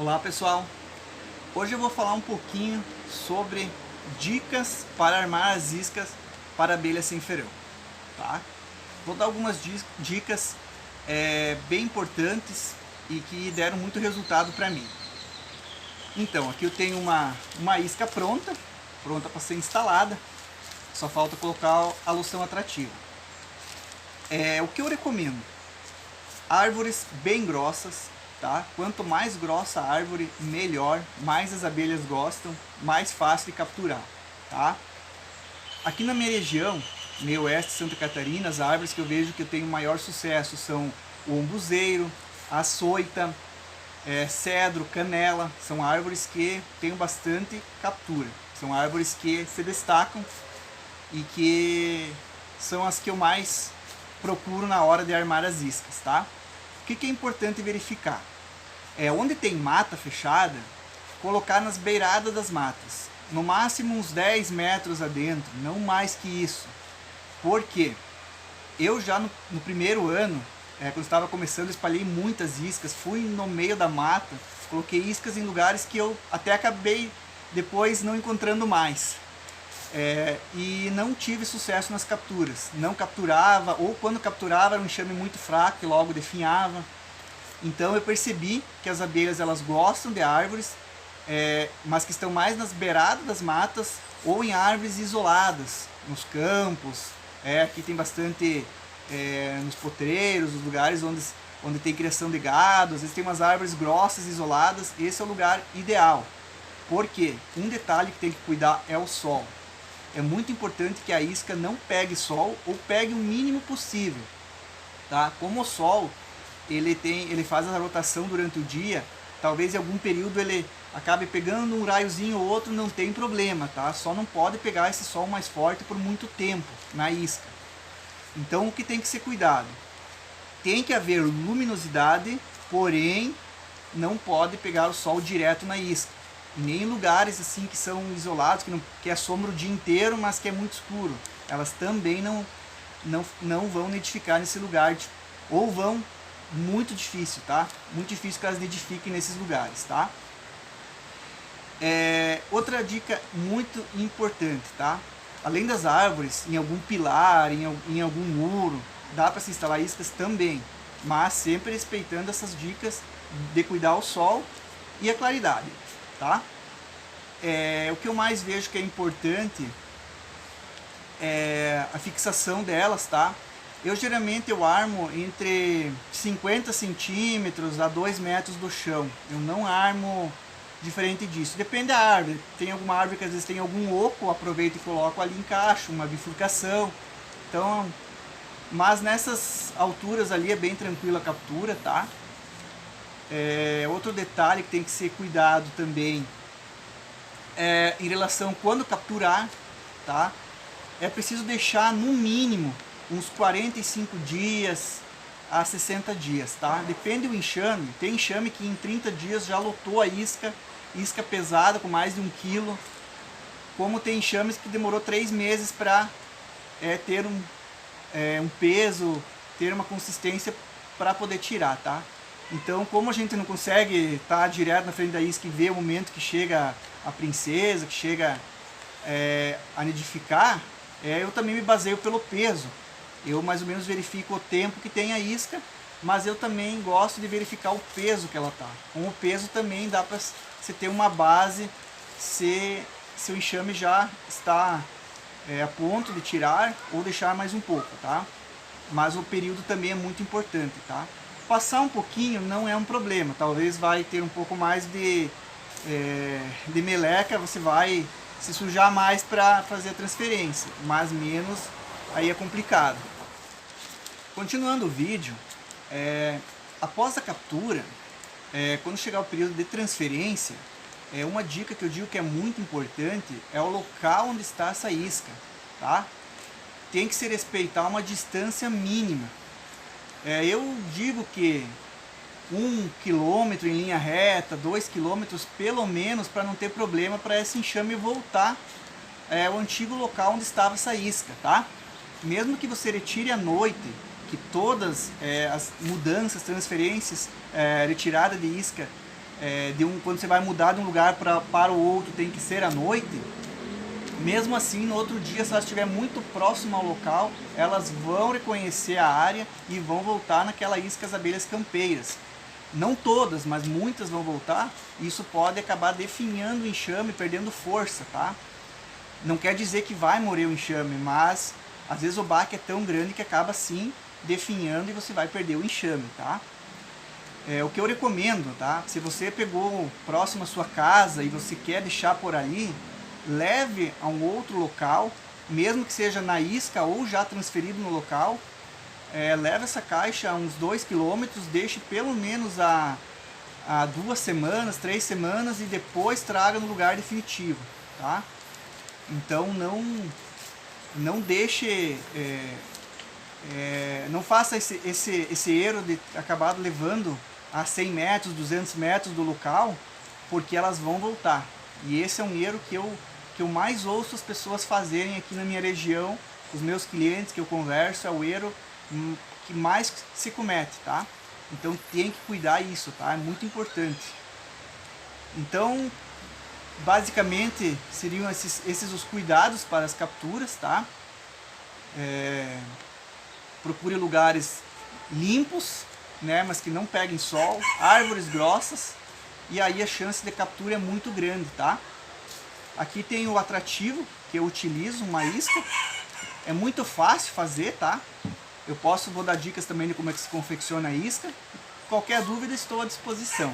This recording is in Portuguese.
Olá pessoal, hoje eu vou falar um pouquinho sobre dicas para armar as iscas para abelha sem ferrão, tá? Vou dar algumas dicas bem importantes e que deram muito resultado para mim. Então, aqui eu tenho uma isca pronta para ser instalada, só falta colocar a loção atrativa. O que eu recomendo? Árvores bem grossas, tá? Quanto mais grossa a árvore, melhor, mais as abelhas gostam, mais fácil de capturar, tá? Aqui na minha região, meio oeste de Santa Catarina, as árvores que eu vejo que eu tenho maior sucesso são o umbuzeiro, a açoita, cedro, canela, são árvores que têm bastante captura, são árvores que se destacam e que são as que eu mais procuro na hora de armar as iscas, tá? O que é importante verificar? Onde tem mata fechada, colocar nas beiradas das matas, no máximo uns 10 metros adentro, não mais que isso. Por quê? Eu já no primeiro ano, quando estava começando, espalhei muitas iscas, fui no meio da mata, coloquei iscas em lugares que eu até acabei depois não encontrando mais. E não tive sucesso nas capturas, não capturava, ou quando capturava era um enxame muito fraco e logo definhava. Então eu percebi que as abelhas elas gostam de árvores, mas que estão mais nas beiradas das matas ou em árvores isoladas, nos campos. Aqui tem bastante nos potreiros, nos lugares onde tem criação de gado, às vezes tem umas árvores grossas isoladas, esse é o lugar ideal. Por quê? Um detalhe que tem que cuidar é o sol. É muito importante que a isca não pegue sol ou pegue o mínimo possível, tá? Como o sol ele faz a rotação durante o dia, talvez em algum período ele acabe pegando um raiozinho ou outro, não tem problema, tá? Só não pode pegar esse sol mais forte por muito tempo na isca. Então o que tem que ser cuidado? Tem que haver luminosidade, porém não pode pegar o sol direto na isca. Nem em lugares assim que são isolados, que é sombra o dia inteiro, mas que é muito escuro. Elas também não vão nidificar nesse lugar, ou vão muito difícil, tá? Muito difícil que elas nidifiquem nesses lugares, tá? Outra dica muito importante, tá? Além das árvores, em algum pilar, em algum muro, dá para se instalar iscas também, mas sempre respeitando essas dicas de cuidar o sol e a claridade, tá? O que eu mais vejo que é importante é a fixação delas, tá? Eu geralmente armo entre 50 centímetros a 2 metros do chão. Eu não armo diferente disso. Depende da árvore. Tem alguma árvore que às vezes tem algum oco, aproveito e coloco ali embaixo, uma bifurcação. Então, mas nessas alturas ali é bem tranquila a captura, tá? Outro detalhe que tem que ser cuidado também em relação quando capturar, tá? É preciso deixar no mínimo uns 45 dias a 60 dias, tá? Depende do enxame. Tem enxame que em 30 dias já lotou a isca pesada com mais de 1 quilo, como tem enxames que demorou 3 meses para ter um peso, ter uma consistência para poder tirar, tá? Então, como a gente não consegue estar direto na frente da isca e ver o momento que chega a princesa, que chega a nidificar, eu também me baseio pelo peso. Eu mais ou menos verifico o tempo que tem a isca, mas eu também gosto de verificar o peso que ela está. Com o peso também dá para você ter uma base se o enxame já está a ponto de tirar ou deixar mais um pouco, tá? Mas o período também é muito importante, tá? Passar um pouquinho não é um problema, talvez vai ter um pouco mais de meleca, você vai se sujar mais para fazer a transferência, mas menos aí é complicado. Continuando o vídeo, após a captura, quando chegar o período de transferência, uma dica que eu digo que é muito importante é o local onde está essa isca, tá? Tem que se respeitar uma distância mínima. Eu digo que 1 quilômetro em linha reta, 2 quilômetros pelo menos, para não ter problema para esse enxame voltar ao antigo local onde estava essa isca, tá? Mesmo que você retire à noite, que todas as mudanças, transferências, retirada de isca quando você vai mudar de um lugar para o outro tem que ser à noite, mesmo assim, no outro dia, se ela estiver muito próxima ao local, elas vão reconhecer a área e vão voltar naquela isca as abelhas campeiras. Não todas, mas muitas vão voltar. Isso pode acabar definhando o enxame, perdendo força, tá? Não quer dizer que vai morrer o enxame, mas às vezes o baque é tão grande que acaba sim definhando e você vai perder o enxame, tá? O que eu recomendo, tá? Se você pegou próximo à sua casa e você quer deixar por ali, leve a um outro local, mesmo que seja na isca ou já transferido no local. Leve essa caixa a uns 2 km, deixe pelo menos a 2 semanas, 3 semanas e depois traga no lugar definitivo, tá? Então não deixe, não faça esse erro de acabar levando a 100 metros, 200 metros do local, porque elas vão voltar. E esse é um erro que eu mais ouço as pessoas fazerem aqui na minha região, os meus clientes que eu converso, é o erro que mais se comete, tá? Então tem que cuidar isso, tá? É muito importante. Então, basicamente, seriam esses os cuidados para as capturas, tá? Procure lugares limpos, né? Mas que não peguem sol, árvores grossas, e aí a chance de captura é muito grande, tá? Aqui tem o atrativo que eu utilizo, uma isca. É muito fácil fazer, tá? Vou dar dicas também de como é que se confecciona a isca. Qualquer dúvida, estou à disposição.